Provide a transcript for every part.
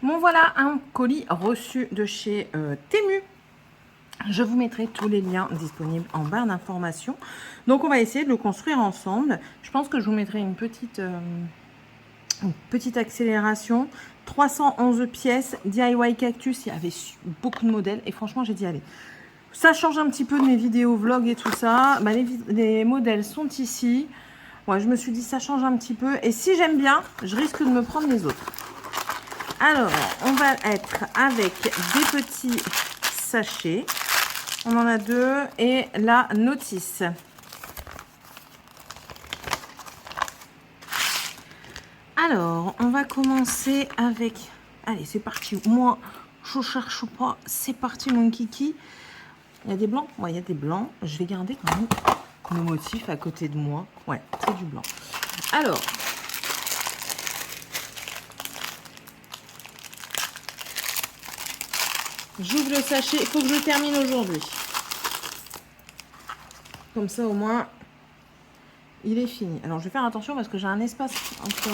Bon voilà un colis reçu de chez Temu. Je vous mettrai tous les liens disponibles en barre d'informations. Donc on va essayer de le construire ensemble. Je pense que je vous mettrai une petite accélération. 311 pièces, DIY Cactus, il y avait beaucoup de modèles et franchement j'ai dit allez. Ça change un petit peu de mes vidéos vlogs et tout ça. Bah, les modèles sont ici. Ouais, je me suis dit ça change un petit peu. Et si j'aime bien, je risque de me prendre les autres. Alors, on va être avec des petits sachets. On en a 2 et la notice. Alors, on va commencer avec... Allez, c'est parti. Moi, je cherche pas. C'est parti, mon kiki. Il y a des blancs? Ouais, il y a des blancs. Je vais garder quand même le motif à côté de moi. Ouais, c'est du blanc. Alors... J'ouvre le sachet. Il faut que je termine aujourd'hui. Comme ça, au moins, il est fini. Alors, je vais faire attention parce que j'ai un espace entre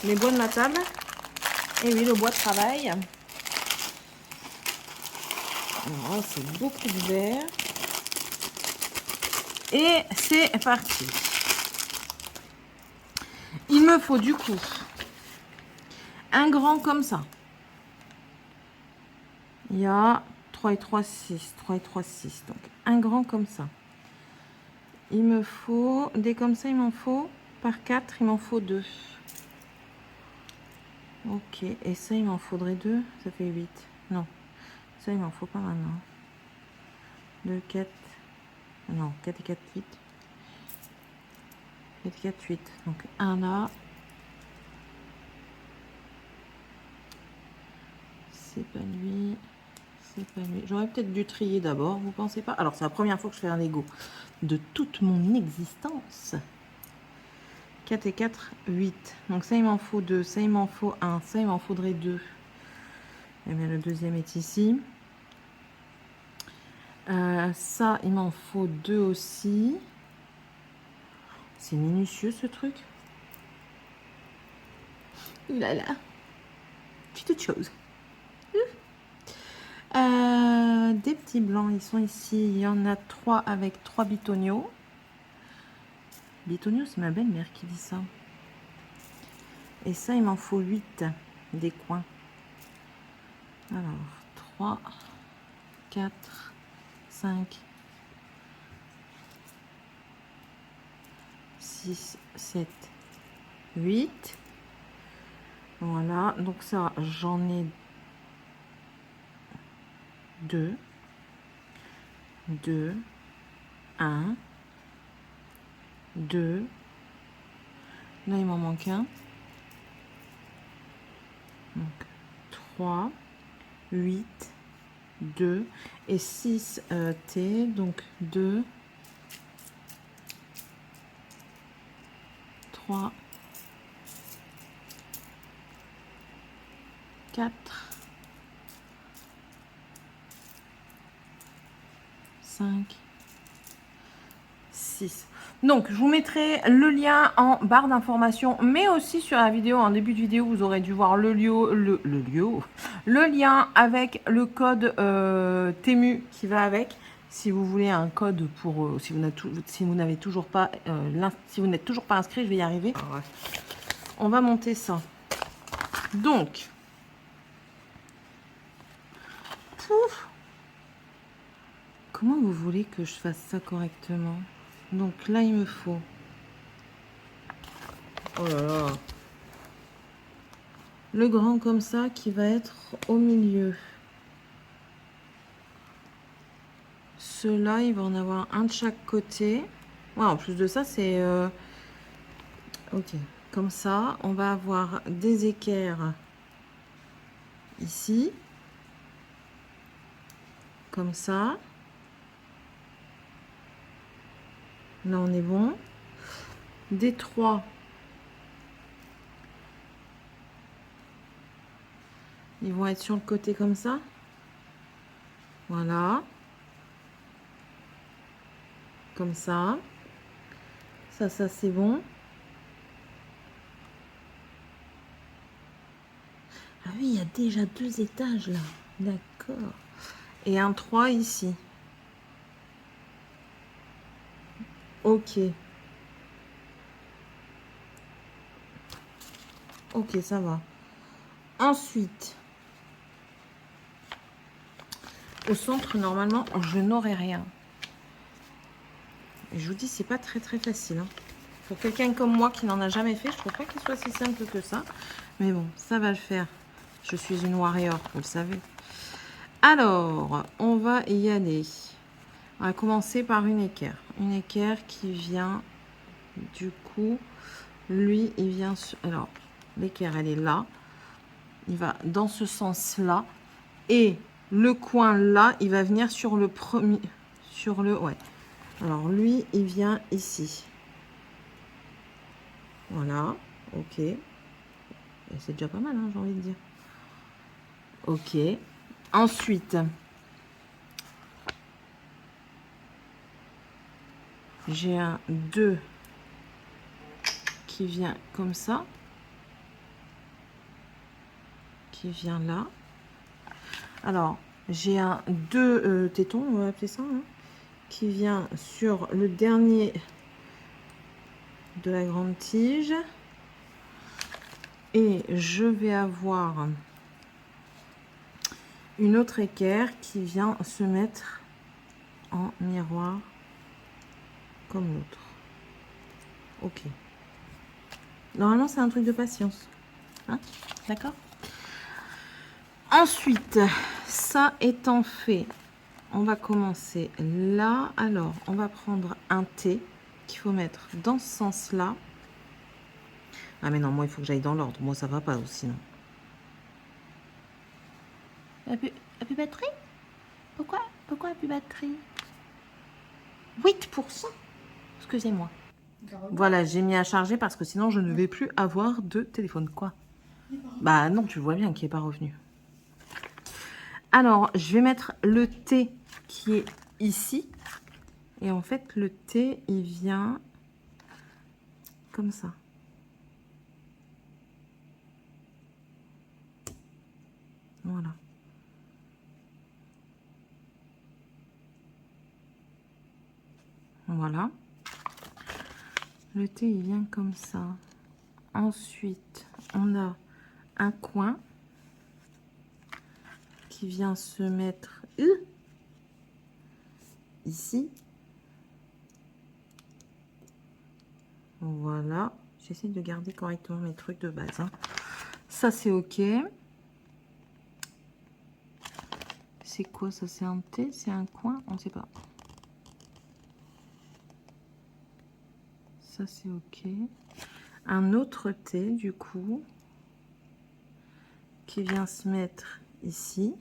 les bois de ma table. Et oui, le bois de travail. Alors, c'est beaucoup de verre. Et c'est parti. Il me faut du coup un grand comme ça. Il y a 3 et 3, 6. 3 et 3, 6. Donc, un grand comme ça. Il me faut, des comme ça, il m'en faut, par 4, il m'en faut 2. Ok, et ça, il m'en faudrait 2, ça fait 8. Non, ça, il m'en faut pas maintenant. 2, 4, non, 4 et 4, 8. 4 et 4, 8. Donc, un là. C'est pas lui. C'est pas lui. J'aurais peut-être dû trier d'abord, vous pensez pas? Alors, c'est la première fois que je fais un Lego de toute mon existence. 4 et 4, 8. Donc ça, il m'en faut 2. Ça, il m'en faut 1. Ça, il m'en faudrait 2. Et bien, le deuxième est ici. Ça, il m'en faut 2 aussi. C'est minutieux, ce truc. Ouh là là. Petite chose. Des petits blancs, ils sont ici. Il y en a 3 avec 3 bitoniaux. Bitonio, c'est ma belle-mère qui dit ça. Et ça, il m'en faut 8 des coins. Alors, 3, 4, 5, 6, 7, 8. Voilà, donc ça, j'en ai 2, 2, 1, 2. Là, il m'en manque un. Donc, 3, 8, 2 et 6 T. Donc, 2, 3, 4, 5, 6. Donc, je vous mettrai le lien en barre d'informations, mais aussi sur la vidéo. En début de vidéo, vous aurez dû voir le lien avec le code Temu qui va avec. Si vous voulez un code pour, si vous n'avez toujours pas, si vous n'êtes toujours pas inscrit, je vais y arriver. On va monter ça. Donc, pouf. Comment vous voulez que je fasse ça correctement? Donc là, il me faut... Oh là là. Le grand comme ça qui va être au milieu. Ceux-là, il va en avoir un de chaque côté. Ouais, en plus de ça, c'est... Ok. Comme ça, on va avoir des équerres ici. Comme ça. Là, on est bon. Des 3. Ils vont être sur le côté comme ça. Voilà. Comme ça. Ça c'est bon. Ah oui, il y a déjà 2 étages là. D'accord. Et un 3 ici. Ok. Ok, ça va. Ensuite, au centre, normalement, je n'aurai rien. Et je vous dis, c'est pas très facile. Hein. Pour quelqu'un comme moi qui n'en a jamais fait, je trouve pas qu'il soit si simple que ça. Mais bon, ça va le faire. Je suis une warrior, vous le savez. Alors, on va y aller. On va commencer par une équerre. Une équerre qui vient, du coup, lui, il vient... Alors, l'équerre, elle est là. Il va dans ce sens-là. Et le coin là, il va venir sur le premier... Sur le... Ouais. Alors, lui, il vient ici. Voilà. Ok. Et c'est déjà pas mal, hein, j'ai envie de dire. Ok. Ensuite, j'ai un 2 qui vient comme ça. Qui vient là. Alors, j'ai un 2 tétons, on va appeler ça, hein, qui vient sur le dernier de la grande tige. Et je vais avoir une autre équerre qui vient se mettre en miroir comme l'autre. Ok. Normalement, c'est un truc de patience. Hein? D'accord? Ensuite, ça étant fait, on va commencer là. Alors, on va prendre un T qu'il faut mettre dans ce sens-là. Ah mais non, moi, il faut que j'aille dans l'ordre. Moi, ça va pas aussi, non. Plus batterie? Pourquoi plus batterie? 8%. Excusez-moi. Voilà, j'ai mis à charger parce que sinon, je ne vais plus avoir de téléphone. Quoi? Bah non, tu vois bien qu'il n'est pas revenu. Alors, je vais mettre le T qui est ici. Et en fait, le T, il vient comme ça. Voilà. Voilà. Le T, il vient comme ça. Ensuite, on a un coin qui vient se mettre ici. Voilà. J'essaie de garder correctement mes trucs de base. Hein. Ça, c'est OK. C'est quoi ça? C'est un T? C'est un coin? On ne sait pas. Ça, c'est OK. Un autre T, du coup, qui vient se mettre ici,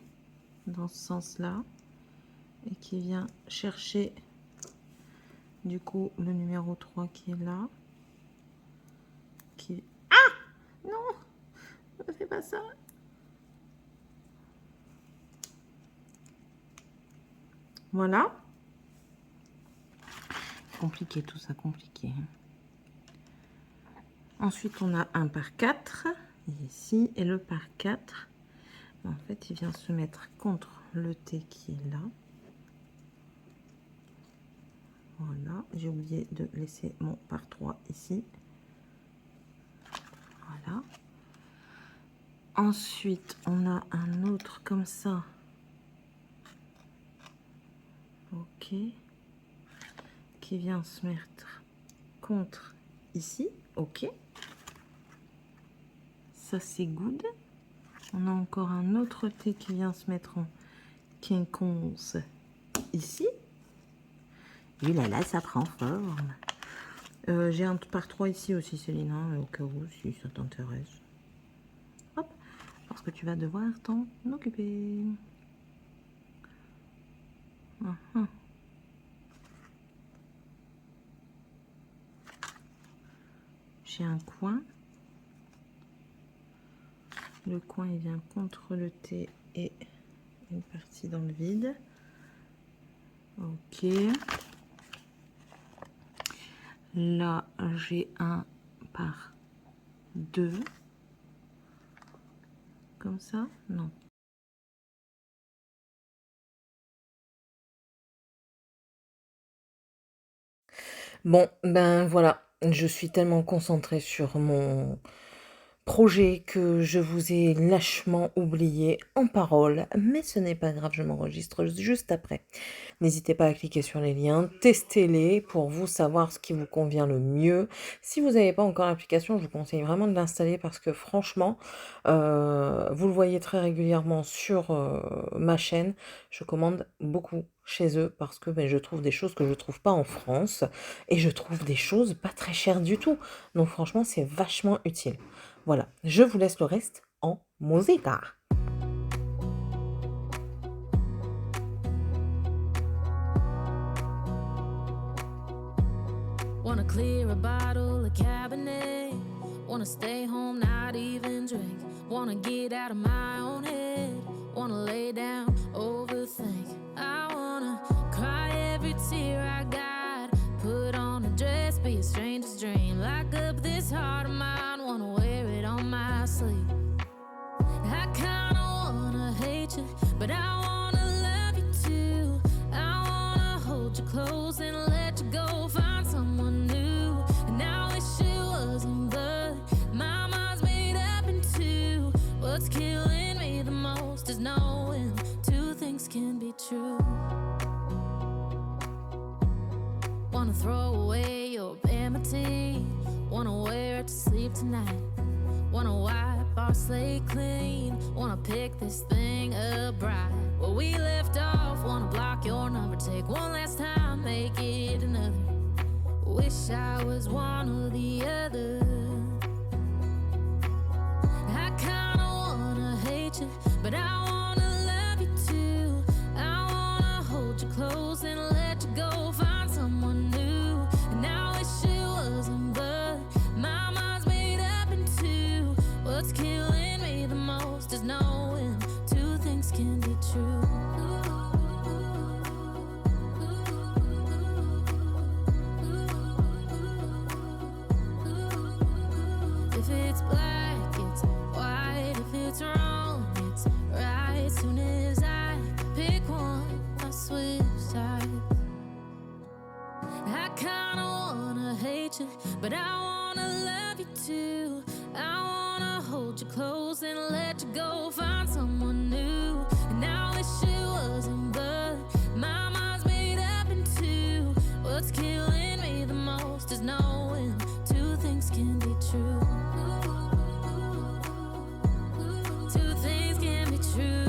dans ce sens-là, et qui vient chercher, du coup, le numéro 3 qui est là. Qui... Ah! Non! Ne fais pas ça! Voilà. Compliqué, tout ça, compliqué. Ensuite, on a un par 4, ici, et le par 4. En fait, il vient se mettre contre le T qui est là. Voilà, j'ai oublié de laisser mon par 3 ici. Voilà. Ensuite, on a un autre comme ça. Ok. Qui vient se mettre contre ici. Ok. Ça, c'est good. On a encore un autre T qui vient se mettre en quinconce ici. Et là, ça prend forme. J'ai un par 3 ici aussi, Céline, hein, au cas où, si ça t'intéresse. Hop, parce que tu vas devoir t'en occuper. J'ai un coin. Le coin, il vient contre le T et une partie dans le vide. Ok. Là, j'ai un par 2. comme ça? Non. Bon, ben voilà, je suis tellement concentrée sur mon projet que je vous ai lâchement oublié en parole, mais ce n'est pas grave, je m'enregistre juste après. N'hésitez pas à cliquer sur les liens, testez-les pour vous savoir ce qui vous convient le mieux. Si vous n'avez pas encore l'application, je vous conseille vraiment de l'installer parce que franchement, vous le voyez très régulièrement sur ma chaîne, je commande beaucoup chez eux parce que je trouve des choses que je trouve pas en France et je trouve des choses pas très chères du tout. Donc franchement, c'est vachement utile. Voilà, je vous laisse le reste en musica. Wanna clear a bottle of Cabernet. Wanna stay home, not even drink. Wanna get out of my own head. Wanna lay down, overthink. I wanna cry every tear I got. Put on a dress, be a stranger's dream. Lock up this heart of mine, wanna wear it on my sleeve. I kinda wanna hate you, but I wanna love you too. I wanna hold you close and let you go. Find someone new, and I wish it wasn't, but my mind's made up in two. What's killing me the most is knowing two things can be true. Wanna throw away your vanity. Wanna wear it to sleep tonight. Wanna wipe our slate clean. Wanna pick this thing up right where we left off. Wanna block your number, take one last time, make it another. Wish I was one or the other. I kinda wanna hate you, but I wanna love you too. I wanna hold you close and let you go. Find someone new, and I wish it wasn't, but my mind's made up in two. What's killing me the most is knowing two things can be true. If it's black, it's white. If it's wrong, it's right. Soon as I pick one, I switch sides. I kinda wanna hate you, but I wanna love you too. I wanna hold you close and let you go. Find someone new, and I wish it wasn't, but my mind's made up in two. What's killing me the most is knowing two things can be true. Two things can be true.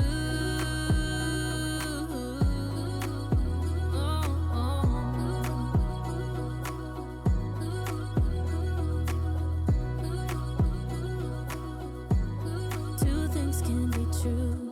Two things can be true.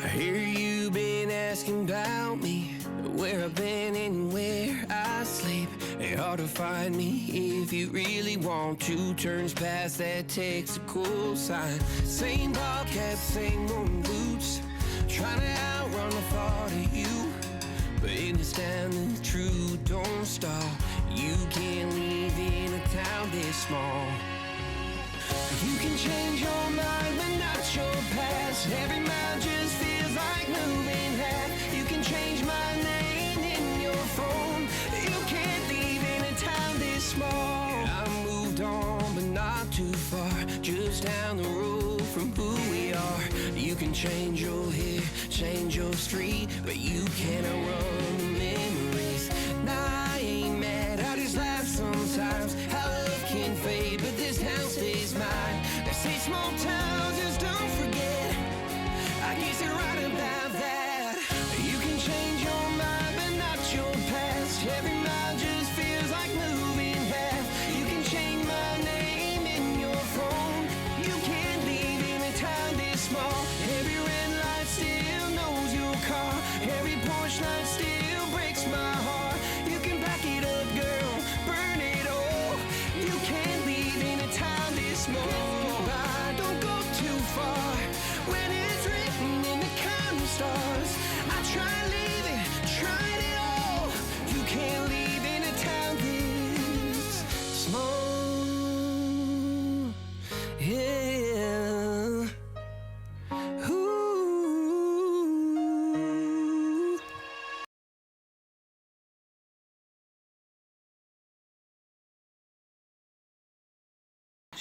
I hear you been asking about me, where I've been and where I sleep. It's hard to find me if you really want to. Turns past that takes a cool sign. Same bobcat, same moon boots, trying to outrun the thought of you. But understand the truth don't stop. You can't live in a town this small. You can change your mind, but not your past. Every mile just feels like moving half. You can change my name in your phone. You can't leave in a town this small. I moved on, but not too far. Just down the road from who we are. You can change your hair, change your street, but you can't outrun the memories. Nah, I ain't mad, I just laugh sometimes. How love can fade, but this town stays mine. They say small towns just don't forget. I guess you're right about that. You can change your mind, but not your past. Every mile just feels like moving half. You can change my name in your phone. You can't leave in a town this small. Every red light still knows your car. Every porch light still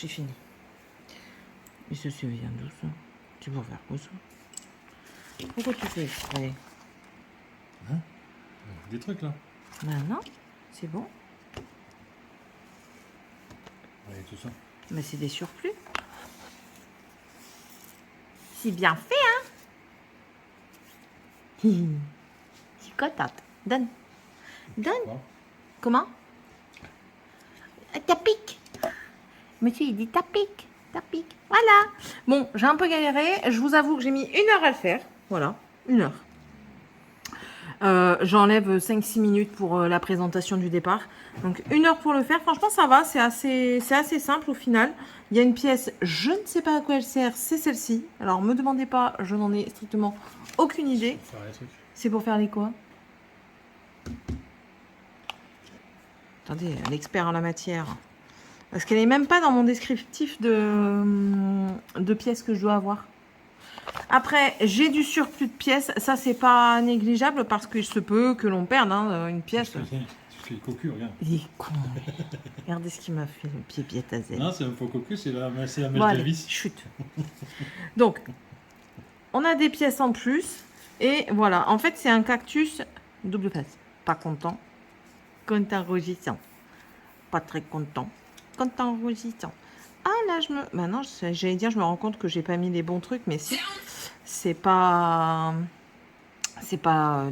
j'ai fini. Et ça vient d'où ça? Tu vas faire quoi ça? Pourquoi tu fais exprès? Hein? Des trucs là. Bah non, c'est bon. Ouais, tout ça. Mais c'est des surplus. C'est bien fait, hein? C'est contente. Donne. Donne. Quoi? Comment? Ta pique. Monsieur, il dit ta pique. Ta pique. Voilà. Bon, j'ai un peu galéré. Je vous avoue que j'ai mis 1 heure à le faire. Voilà, 1 heure. J'enlève 5-6 minutes pour la présentation du départ. Donc 1 heure pour le faire. Franchement, ça va. C'est assez simple au final. Il y a une pièce, je ne sais pas à quoi elle sert. C'est celle-ci. Alors, me demandez pas. Je n'en ai strictement aucune idée. Pour faire les trucs. C'est pour faire les quoi? Attendez, l'expert en la matière. Parce qu'elle n'est même pas dans mon descriptif de pièces que je dois avoir. Après, j'ai du surplus de pièces. Ça, c'est pas négligeable parce qu'il se peut que l'on perde une pièce. C'est le cocu, regarde. Il est con. Regardez ce qu'il m'a fait, le pied à zèle. Non, c'est un faux cocu, c'est la mèche Bon, allez, Davis. chute. Donc, on a des pièces en plus. Et voilà, en fait, c'est un cactus double face. Pas content. Content rougissant. Pas très content. Content rougissant. Ah là, maintenant, j'allais dire, je me rends compte que j'ai pas mis les bons trucs, mais si. C'est pas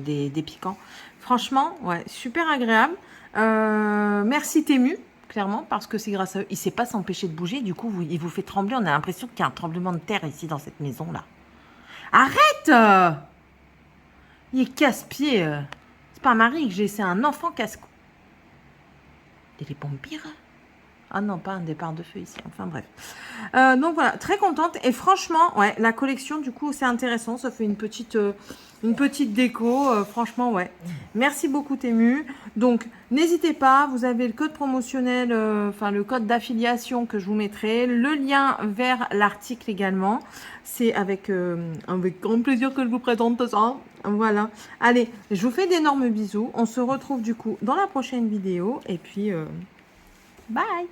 des piquants. Franchement, ouais, super agréable. Merci Temu, clairement, parce que c'est grâce à eux. Il ne sait pas s'empêcher de bouger. Du coup, il vous fait trembler. On a l'impression qu'il y a un tremblement de terre ici dans cette maison-là. Arrête! Il est casse-pied. C'est pas un mari que j'ai, c'est un enfant casse-cou. Et les pompiers? Ah non, pas un départ de feu ici. Enfin bref. Donc voilà, très contente. Et franchement, ouais, la collection, du coup, c'est intéressant. Ça fait une petite déco. Franchement, ouais. Merci beaucoup, Temu. Donc, n'hésitez pas. Vous avez le code promotionnel, enfin le code d'affiliation que je vous mettrai. Le lien vers l'article également. C'est avec grand plaisir que je vous présente ça. Voilà. Allez, je vous fais d'énormes bisous. On se retrouve du coup dans la prochaine vidéo. Et puis, bye!